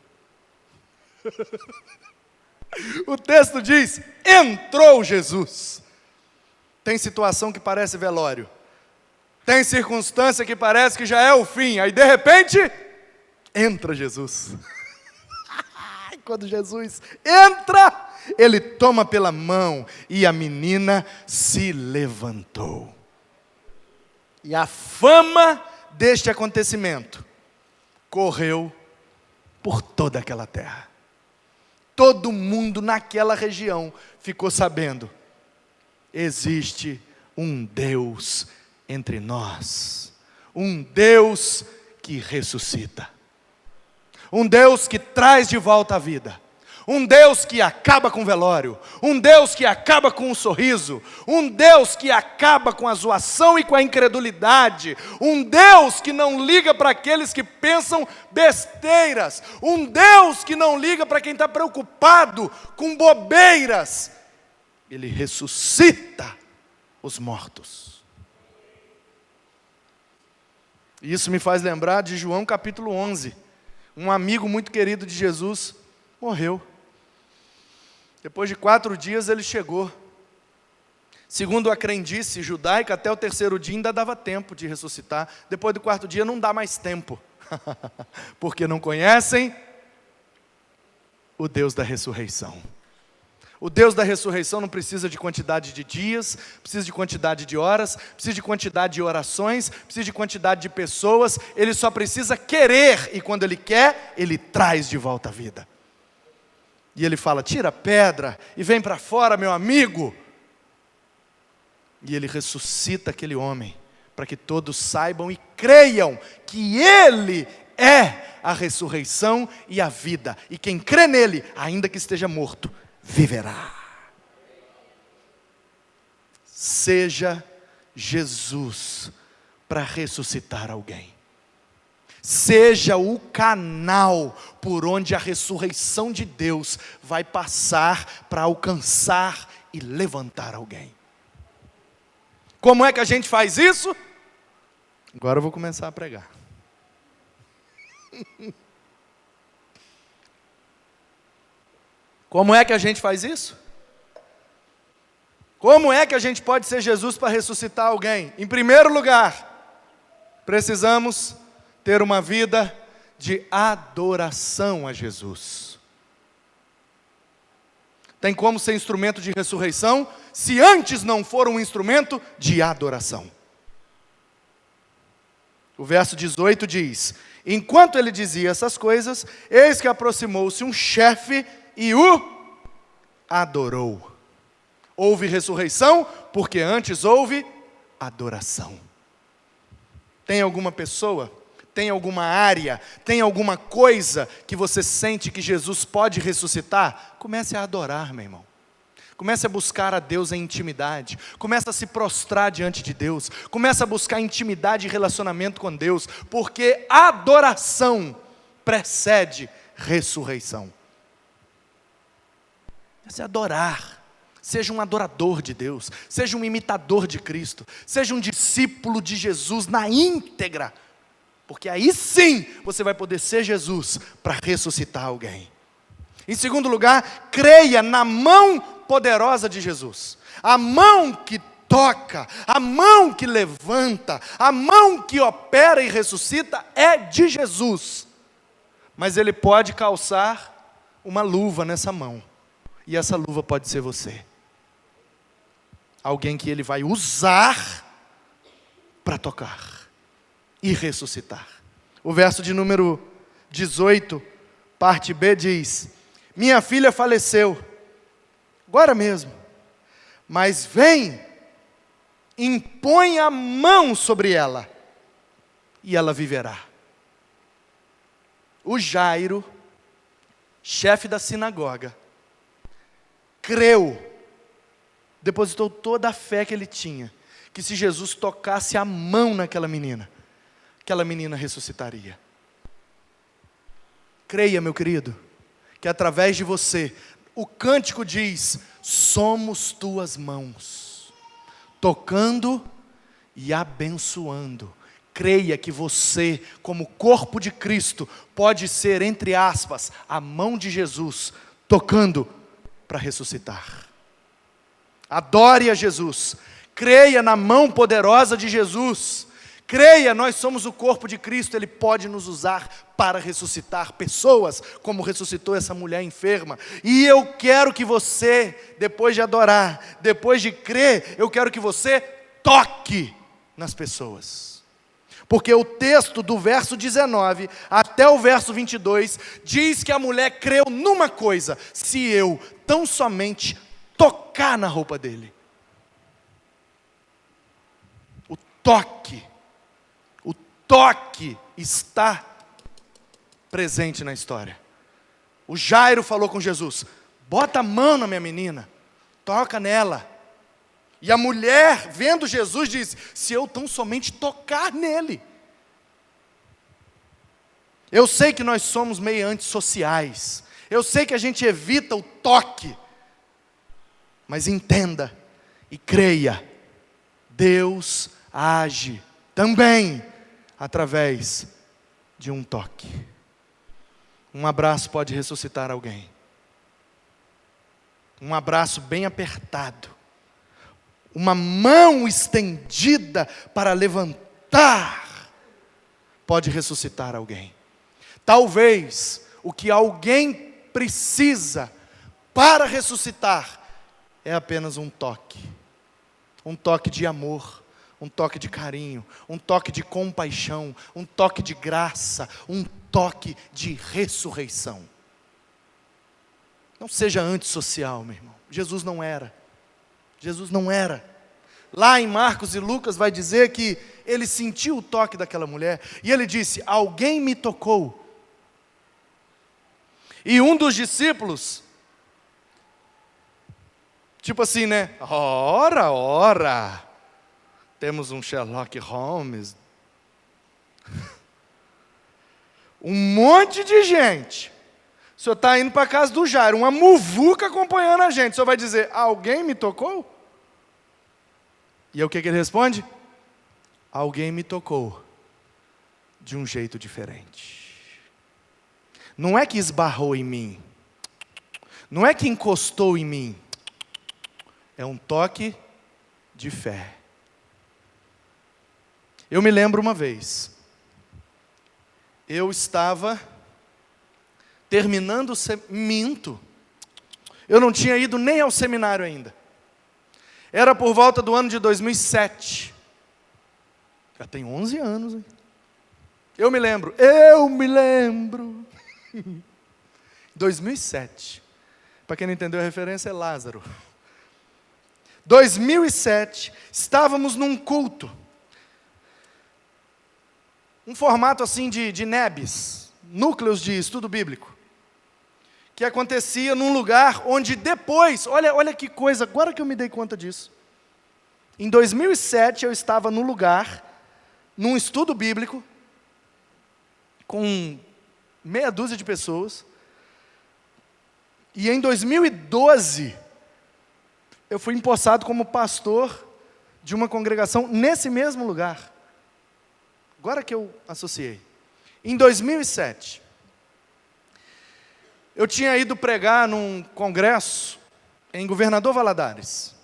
O texto diz, entrou Jesus. Tem situação que parece velório. Tem circunstância que parece que já é o fim. Aí de repente, entra Jesus. Quando Jesus entra, ele toma pela mão e a menina se levantou. E a fama deste acontecimento correu por toda aquela terra. Todo mundo naquela região ficou sabendo, existe um Deus entre nós, um Deus que ressuscita, um Deus que traz de volta a vida, um Deus que acaba com o velório, um Deus que acaba com o sorriso, um Deus que acaba com a zoação e com a incredulidade, um Deus que não liga para aqueles que pensam besteiras, um Deus que não liga para quem está preocupado com bobeiras. Ele ressuscita os mortos. E isso me faz lembrar de João capítulo 11. Um amigo muito querido de Jesus morreu. Depois de 4 dias ele chegou. Segundo a crendice judaica, até o 3º dia ainda dava tempo de ressuscitar. Depois do 4º dia não dá mais tempo. Porque não conhecem o Deus da ressurreição. O Deus da ressurreição não precisa de quantidade de dias, precisa de quantidade de horas, precisa de quantidade de orações, precisa de quantidade de pessoas. Ele só precisa querer, e quando ele quer, ele traz de volta a vida. E ele fala, tira a pedra e vem para fora, meu amigo. E ele ressuscita aquele homem, para que todos saibam e creiam que ele é a ressurreição e a vida. E quem crê nele, ainda que esteja morto, viverá. Seja Jesus para ressuscitar alguém. Seja o canal por onde a ressurreição de Deus vai passar para alcançar e levantar alguém. Como é que a gente faz isso? Agora eu vou começar a pregar. Como é que a gente faz isso? Como é que a gente pode ser Jesus para ressuscitar alguém? Em primeiro lugar, precisamos ter uma vida de adoração a Jesus. Tem como ser instrumento de ressurreição, se antes não for um instrumento de adoração. O verso 18 diz, enquanto ele dizia essas coisas, eis que aproximou-se um chefe e o adorou. Houve ressurreição, porque antes houve adoração. Tem alguma pessoa, Tem alguma área, tem alguma coisa que você sente que Jesus pode ressuscitar? Comece a adorar, meu irmão. Comece a buscar a Deus em intimidade. Comece a se prostrar diante de Deus. Comece a buscar intimidade e relacionamento com Deus. Porque adoração precede ressurreição. Comece a adorar. Seja um adorador de Deus. Seja um imitador de Cristo. Seja um discípulo de Jesus na íntegra. Porque aí sim você vai poder ser Jesus para ressuscitar alguém. Em segundo lugar, creia na mão poderosa de Jesus. A mão que toca, a mão que levanta, a mão que opera e ressuscita é de Jesus. Mas Ele pode calçar uma luva nessa mão. E essa luva pode ser você. Alguém que Ele vai usar para tocar e ressuscitar. O verso de número 18, parte B diz: minha filha faleceu, agora mesmo, mas vem, impõe a mão sobre ela, e ela viverá. O Jairo, chefe da sinagoga, creu, depositou toda a fé que ele tinha, que se Jesus tocasse a mão naquela menina, aquela menina ressuscitaria. Creia, meu querido, que através de você, o cântico diz: somos tuas mãos, tocando e abençoando. Creia que você, como corpo de Cristo, pode ser, entre aspas, a mão de Jesus, tocando para ressuscitar. Adore a Jesus, creia na mão poderosa de Jesus. Creia, nós somos o corpo de Cristo, Ele pode nos usar para ressuscitar pessoas, como ressuscitou essa mulher enferma. E eu quero que você, depois de adorar, depois de crer, eu quero que você toque nas pessoas. Porque o texto do verso 19 até o verso 22 diz que a mulher creu numa coisa: se eu tão somente tocar na roupa dele. O toque está presente na história. O Jairo falou com Jesus: bota a mão na minha menina, toca nela. E a mulher, vendo Jesus, disse: se eu tão somente tocar nele. Eu sei que nós somos meio antissociais, eu sei que a gente evita o toque, mas entenda e creia, Deus age também através de um toque. Um abraço pode ressuscitar alguém. Um abraço bem apertado. Uma mão estendida para levantar pode ressuscitar alguém. Talvez o que alguém precisa para ressuscitar é apenas um toque de amor, um toque de carinho, um toque de compaixão, um toque de graça, um toque de ressurreição. Não seja antissocial, meu irmão. Jesus não era. Lá em Marcos e Lucas vai dizer que ele sentiu o toque daquela mulher, e ele disse: alguém me tocou. E um dos discípulos, tipo assim, né? Ora, temos um Sherlock Holmes. Um monte de gente. O senhor está indo para a casa do Jairo, uma muvuca acompanhando a gente. O senhor vai dizer: alguém me tocou? E aí o que ele responde? Alguém me tocou de um jeito diferente. Não é que esbarrou em mim, não é que encostou em mim, é um toque de fé. Eu me lembro uma vez, eu estava terminando eu não tinha ido nem ao seminário ainda. Era por volta do ano de 2007. Já tem 11 anos, hein? Eu me lembro. 2007. Para quem não entendeu a referência, é Lázaro. 2007, estávamos num culto. um formato assim de NEBs, núcleos de estudo bíblico, que acontecia num lugar onde depois, olha que coisa, agora que eu me dei conta disso. Em 2007 eu estava no lugar, num estudo bíblico, com meia dúzia de pessoas, e em 2012 eu fui empossado como pastor de uma congregação nesse mesmo lugar. Agora que eu associei. Em 2007, eu tinha ido pregar num congresso em Governador Valadares.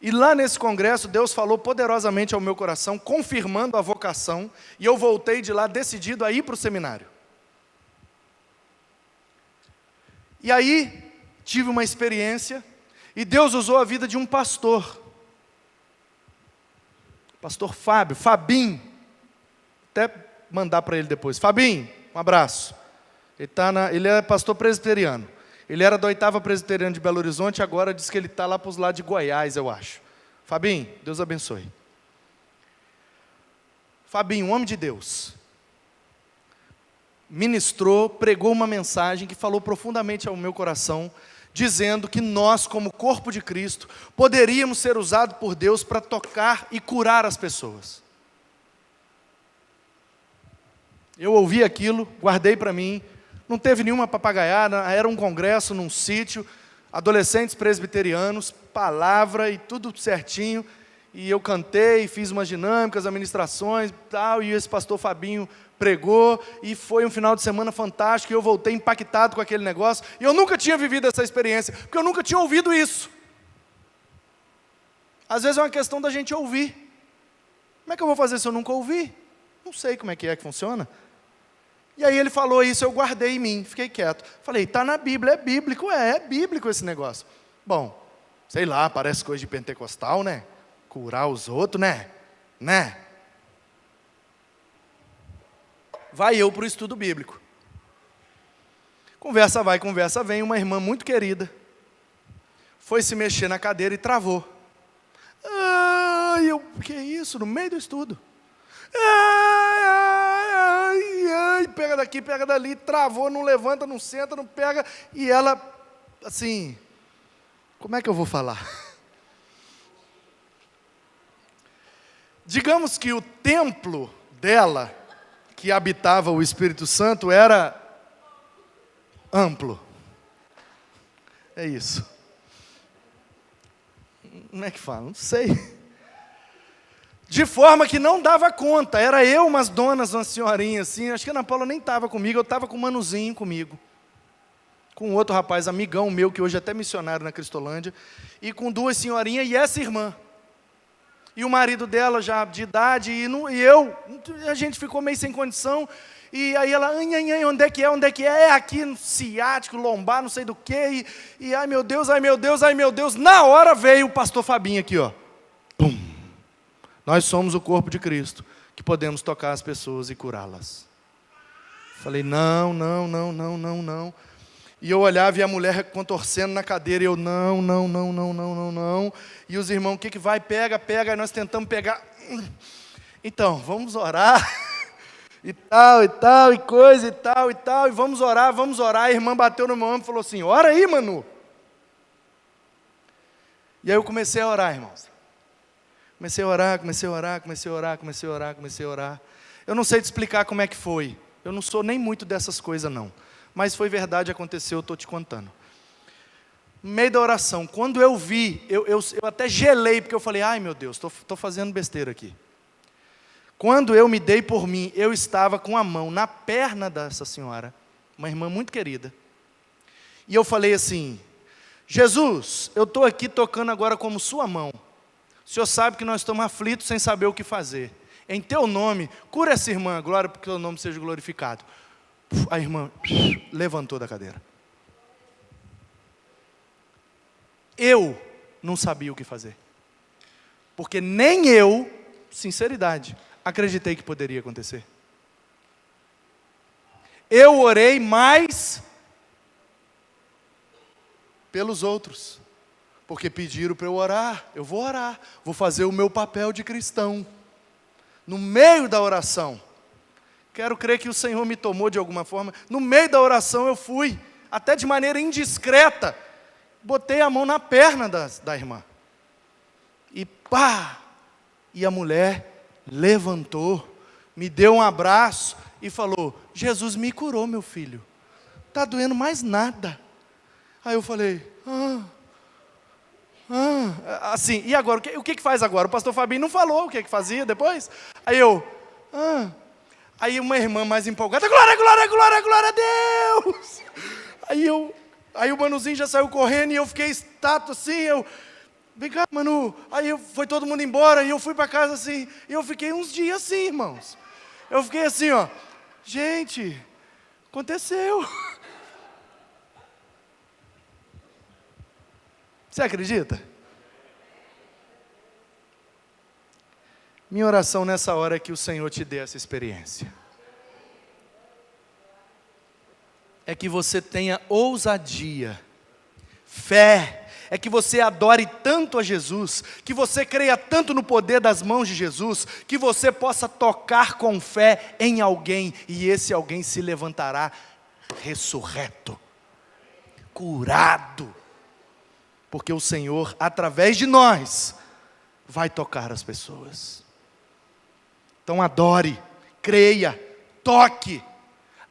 E lá nesse congresso, Deus falou poderosamente ao meu coração, confirmando a vocação, e eu voltei de lá decidido a ir para o seminário. E aí, tive uma experiência, e Deus usou a vida de um pastor. Pastor Fábio, Fabinho. Até mandar para ele depois. Fabinho, um abraço. Ele é pastor presbiteriano. Ele era da 8ª Presbiteriana de Belo Horizonte, agora diz que ele está lá para os lados de Goiás, eu acho. Fabinho, Deus abençoe. Fabinho, um homem de Deus, ministrou, pregou uma mensagem que falou profundamente ao meu coração, dizendo que nós, como corpo de Cristo, poderíamos ser usados por Deus para tocar e curar as pessoas. Eu ouvi aquilo, guardei para mim, não teve nenhuma papagaiada, era um congresso num sítio, adolescentes presbiterianos, palavra e tudo certinho, e eu cantei, fiz umas dinâmicas, administrações e tal, e esse pastor Fabinho pregou, e foi um final de semana fantástico, e eu voltei impactado com aquele negócio, e eu nunca tinha vivido essa experiência, porque eu nunca tinha ouvido isso. Às vezes é uma questão da gente ouvir. Como é que eu vou fazer se eu nunca ouvi? Não sei como é que funciona. E aí ele falou isso, eu guardei em mim, fiquei quieto. Falei, está na Bíblia, é bíblico, é bíblico esse negócio. Bom, sei lá, parece coisa de pentecostal, né? Curar os outros, né? Vai eu para o estudo bíblico. Conversa vai, conversa vem, uma irmã muito querida foi se mexer na cadeira e travou. Que isso? No meio do estudo. Pega daqui, pega dali, travou, não levanta, não senta, não pega, e ela, assim, como é que eu vou falar? Digamos que o templo dela, que habitava o Espírito Santo, era amplo. É isso. Como é que fala? Não sei. De forma que não dava conta, era eu, umas donas, uma senhorinha assim, acho que a Ana Paula nem estava comigo, eu estava com o Manuzinho comigo, com outro rapaz, amigão meu, que hoje é até missionário na Cristolândia, e com 2 senhorinhas e essa irmã. E o marido dela já de idade, a gente ficou meio sem condição, e aí ela, onde é que é? É aqui no ciático, lombar, não sei do que, e ai meu Deus, na hora veio o pastor Fabinho aqui, ó, pum. Nós somos o corpo de Cristo, que podemos tocar as pessoas e curá-las. Falei, não. E eu olhava e a mulher contorcendo na cadeira, e eu, não. E os irmãos, o que vai? Pega, e nós tentamos pegar. Então, vamos orar. E tal, e coisa, e tal, e vamos orar. A irmã bateu no meu ombro e falou assim, ora aí, Manu. E aí eu comecei a orar, irmãos. Comecei a orar. Eu não sei te explicar como é que foi. Eu não sou nem muito dessas coisas, não. Mas foi verdade, aconteceu, eu estou te contando. No meio da oração, quando eu vi, eu até gelei, porque eu falei, ai meu Deus, estou fazendo besteira aqui. Quando eu me dei por mim, eu estava com a mão na perna dessa senhora, uma irmã muito querida. E eu falei assim, Jesus, eu estou aqui tocando agora como sua mão. O Senhor sabe que nós estamos aflitos sem saber o que fazer. Em teu nome, cura essa irmã, glória porque o teu nome seja glorificado. A irmã levantou da cadeira. Eu não sabia o que fazer. Porque nem eu, sinceridade, acreditei que poderia acontecer. Eu orei mais pelos outros. Porque pediram para eu orar, eu vou orar, vou fazer o meu papel de cristão. no meio da oração, quero crer que o Senhor me tomou de alguma forma, no meio da oração eu fui, até de maneira indiscreta, botei a mão na perna da irmã. E pá! E a mulher levantou, me deu um abraço e falou: Jesus me curou, meu filho. Está doendo mais nada. Aí eu falei: assim, e agora? O que faz agora? O pastor Fabinho não falou o que fazia depois? Aí eu: Aí uma irmã mais empolgada: glória, glória, glória, glória a Deus! Aí o Manuzinho já saiu correndo e eu fiquei estátua assim, vem cá, Manu. Aí foi todo mundo embora e eu fui para casa assim, e eu fiquei uns dias assim, irmãos. Eu fiquei assim, gente, aconteceu. Você acredita? Minha oração nessa hora é que o Senhor te dê essa experiência. É que você tenha ousadia, fé, é que você adore tanto a Jesus, que você creia tanto no poder das mãos de Jesus, que você possa tocar com fé em alguém, e esse alguém se levantará ressurreto, curado, porque o Senhor, através de nós, vai tocar as pessoas. Então adore, creia, toque,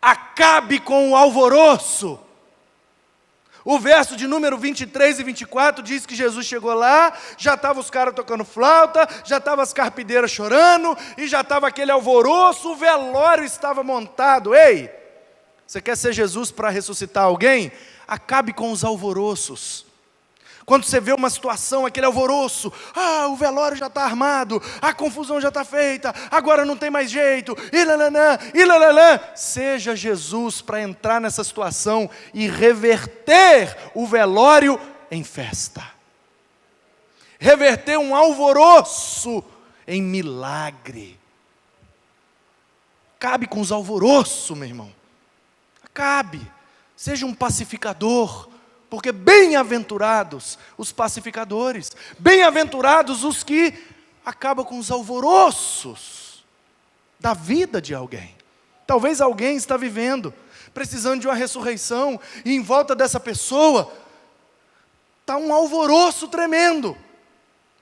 acabe com o alvoroço. O verso de número 23 e 24 diz que Jesus chegou lá, já estavam os caras tocando flauta, já estavam as carpideiras chorando, e já estava aquele alvoroço, o velório estava montado. Ei, você quer ser Jesus para ressuscitar alguém? Acabe com os alvoroços. Quando você vê uma situação, aquele alvoroço, o velório já está armado, a confusão já está feita, agora não tem mais jeito, seja Jesus para entrar nessa situação e reverter o velório em festa. Reverter um alvoroço em milagre. Acabe com os alvoroços, meu irmão. Acabe. Seja um pacificador. Porque bem-aventurados os pacificadores, bem-aventurados os que acabam com os alvoroços da vida de alguém. Talvez alguém está vivendo, precisando de uma ressurreição, e em volta dessa pessoa está um alvoroço tremendo.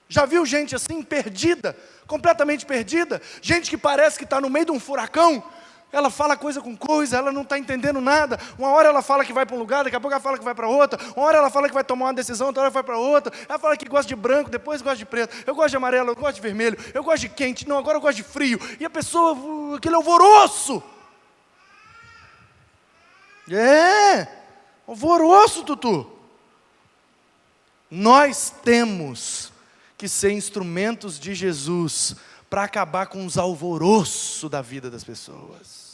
Já viu gente assim, perdida, completamente perdida? Gente que parece que está no meio de um furacão. Ela fala coisa com coisa, ela não está entendendo nada. Uma hora ela fala que vai para um lugar, daqui a pouco ela fala que vai para outra. Uma hora ela fala que vai tomar uma decisão, outra hora vai para outra. Ela fala que gosta de branco, depois gosta de preto. Eu gosto de amarelo, eu gosto de vermelho, eu gosto de quente, não, agora eu gosto de frio. E a pessoa, aquele alvoroço. Alvoroço, Tutu. Nós temos que ser instrumentos de Jesus para acabar com os alvoroços da vida das pessoas.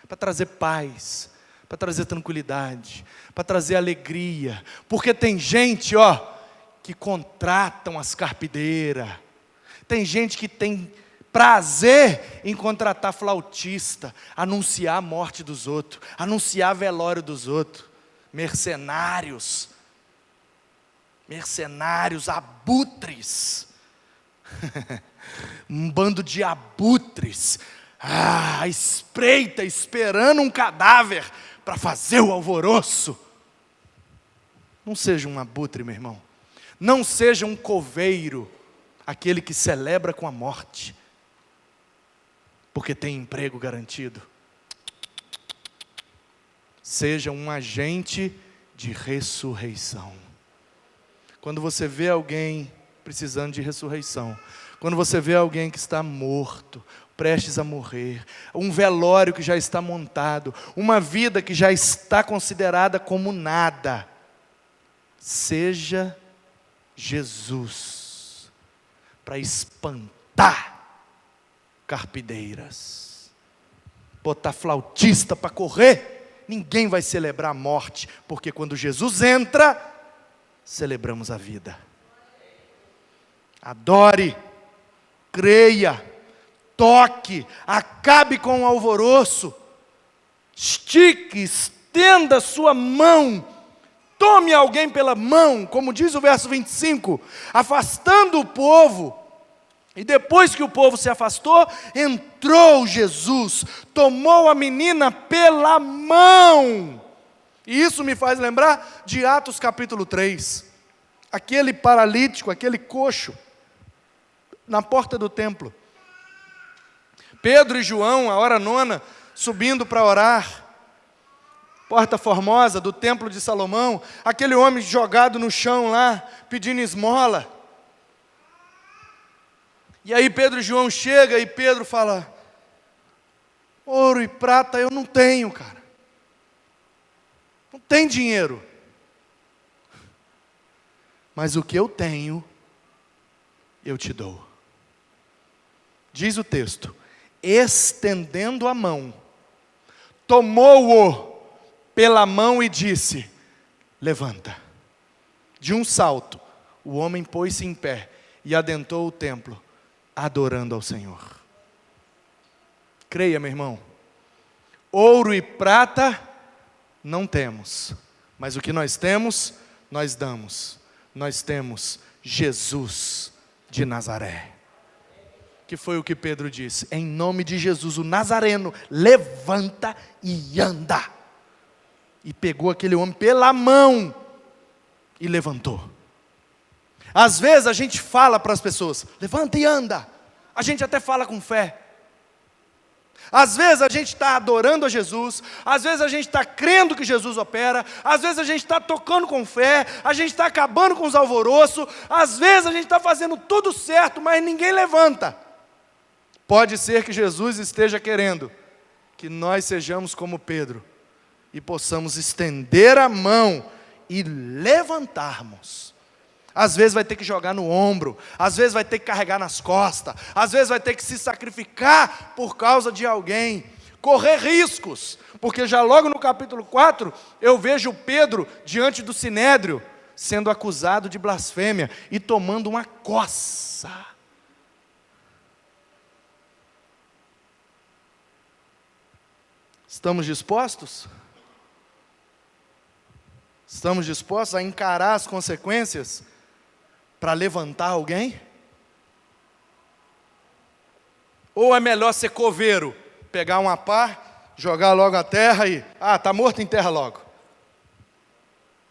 Para trazer paz, para trazer tranquilidade, para trazer alegria. Porque tem gente, que contratam as carpideiras. Tem gente que tem prazer em contratar flautista, anunciar a morte dos outros, anunciar velório dos outros. Mercenários, abutres. Um bando de abutres, espreita, esperando um cadáver para fazer o alvoroço. Não seja um abutre, meu irmão. Não seja um coveiro, aquele que celebra com a morte, porque tem emprego garantido. Seja um agente de ressurreição. Quando você vê alguém precisando de ressurreição, quando você vê alguém que está morto, prestes a morrer, um velório que já está montado, uma vida que já está considerada como nada, seja Jesus para espantar carpideiras, botar flautista para correr. Ninguém vai celebrar a morte, porque quando Jesus entra, celebramos a vida. Adore, creia, toque, acabe com o alvoroço, estique, estenda sua mão, tome alguém pela mão, como diz o verso 25, afastando o povo, E depois que o povo se afastou, entrou Jesus, tomou a menina pela mão. E isso me faz lembrar de Atos capítulo 3. Aquele paralítico, aquele coxo, na porta do templo. Pedro e João, a hora nona, subindo para orar. Porta formosa do templo de Salomão. Aquele homem jogado no chão lá, pedindo esmola. E aí Pedro e João chegam e Pedro fala: ouro e prata eu não tenho, cara. Não tem dinheiro. Mas o que eu tenho, eu te dou. Diz o texto: estendendo a mão, tomou-o pela mão e disse: levanta. De um salto, o homem pôs-se em pé e adentrou o templo, adorando ao Senhor. Creia, meu irmão, ouro e prata não temos, mas o que nós temos, nós damos. Nós temos Jesus de Nazaré. Que foi o que Pedro disse: em nome de Jesus, o Nazareno, levanta e anda. E pegou aquele homem pela mão e levantou. Às vezes a gente fala para as pessoas: levanta e anda. A gente até fala com fé. Às vezes a gente está adorando a Jesus, às vezes a gente está crendo que Jesus opera, às vezes a gente está tocando com fé, a gente está acabando com os alvoroços, às vezes a gente está fazendo tudo certo, mas ninguém levanta. Pode ser que Jesus esteja querendo que nós sejamos como Pedro e possamos estender a mão e levantarmos. Às vezes vai ter que jogar no ombro, às vezes vai ter que carregar nas costas, às vezes vai ter que se sacrificar por causa de alguém, correr riscos, porque já logo no capítulo 4, eu vejo Pedro diante do sinédrio, sendo acusado de blasfêmia e tomando uma coça. Estamos dispostos? Estamos dispostos a encarar as consequências para levantar alguém? Ou é melhor ser coveiro, pegar uma pá, jogar logo a terra e, está morto, enterra logo.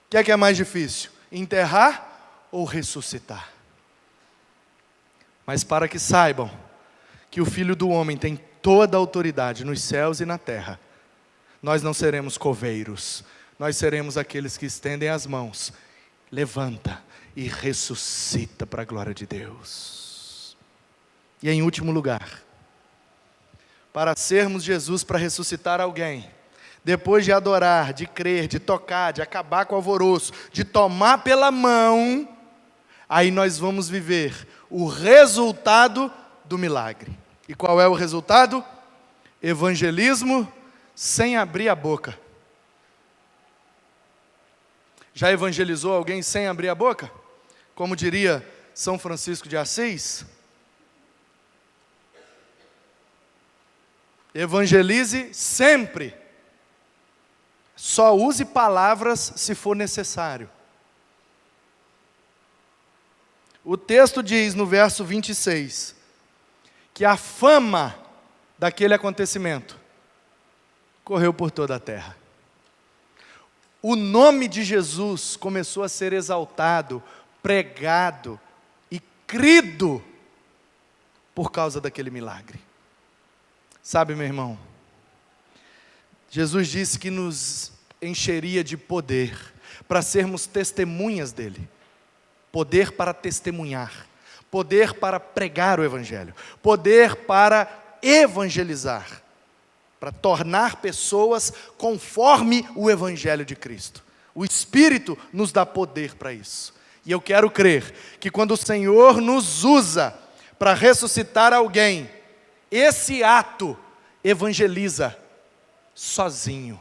O que é mais difícil? Enterrar ou ressuscitar? Mas para que saibam que o Filho do Homem tem toda a autoridade nos céus e na terra, nós não seremos coveiros, nós seremos aqueles que estendem as mãos, levanta e ressuscita para a glória de Deus. E em último lugar, para sermos Jesus para ressuscitar alguém, depois de adorar, de crer, de tocar, de acabar com o alvoroço, de tomar pela mão, aí nós vamos viver o resultado do milagre. E qual é o resultado? Evangelismo sem abrir a boca. Já evangelizou alguém sem abrir a boca? Como diria São Francisco de Assis? Evangelize sempre. Só use palavras se for necessário. O texto diz no verso 26, que a fama daquele acontecimento correu por toda a terra. O nome de Jesus começou a ser exaltado, pregado e crido por causa daquele milagre. Sabe, meu irmão, Jesus disse que nos encheria de poder para sermos testemunhas dele. Poder para testemunhar, poder para pregar o Evangelho, poder para evangelizar, para tornar pessoas conforme o Evangelho de Cristo. O Espírito nos dá poder para isso. E eu quero crer que quando o Senhor nos usa para ressuscitar alguém, esse ato evangeliza sozinho.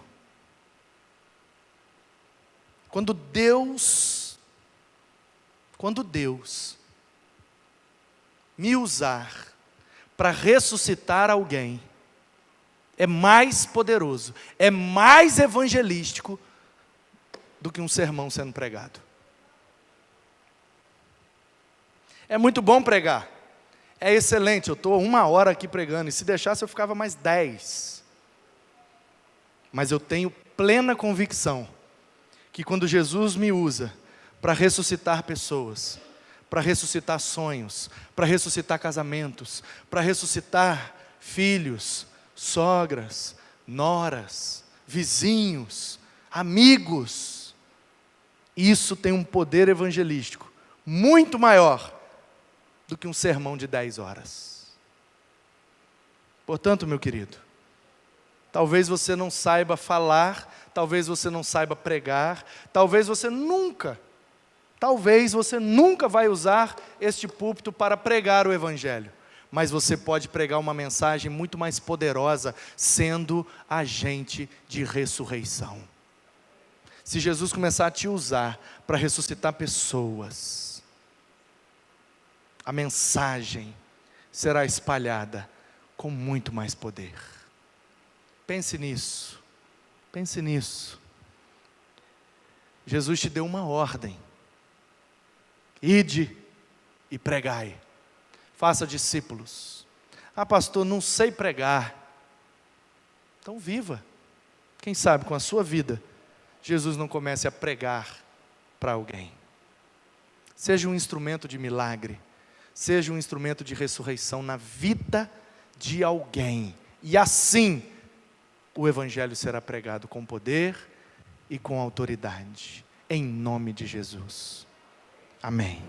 Quando Deus me usar para ressuscitar alguém, é mais poderoso, é mais evangelístico do que um sermão sendo pregado. É muito bom pregar, é excelente, eu estou 1 hora aqui pregando, e se deixasse eu ficava mais 10. Mas eu tenho plena convicção que quando Jesus me usa para ressuscitar pessoas, para ressuscitar sonhos, para ressuscitar casamentos, para ressuscitar filhos, sogras, noras, vizinhos, amigos, isso tem um poder evangelístico muito maior do que um sermão de 10 horas. Portanto, meu querido, talvez você não saiba falar, talvez você não saiba pregar, talvez você nunca vai usar este púlpito para pregar o Evangelho, mas você pode pregar uma mensagem muito mais poderosa, sendo agente de ressurreição. Se Jesus começar a te usar para ressuscitar pessoas, a mensagem será espalhada com muito mais poder. Pense nisso, pense nisso. Jesus te deu uma ordem: ide e pregai, faça discípulos. Ah, pastor, não sei pregar. Então viva. Quem sabe com a sua vida, Jesus não comece a pregar para alguém. Seja um instrumento de milagre, seja um instrumento de ressurreição na vida de alguém. E assim, o Evangelho será pregado com poder e com autoridade, em nome de Jesus. Amém.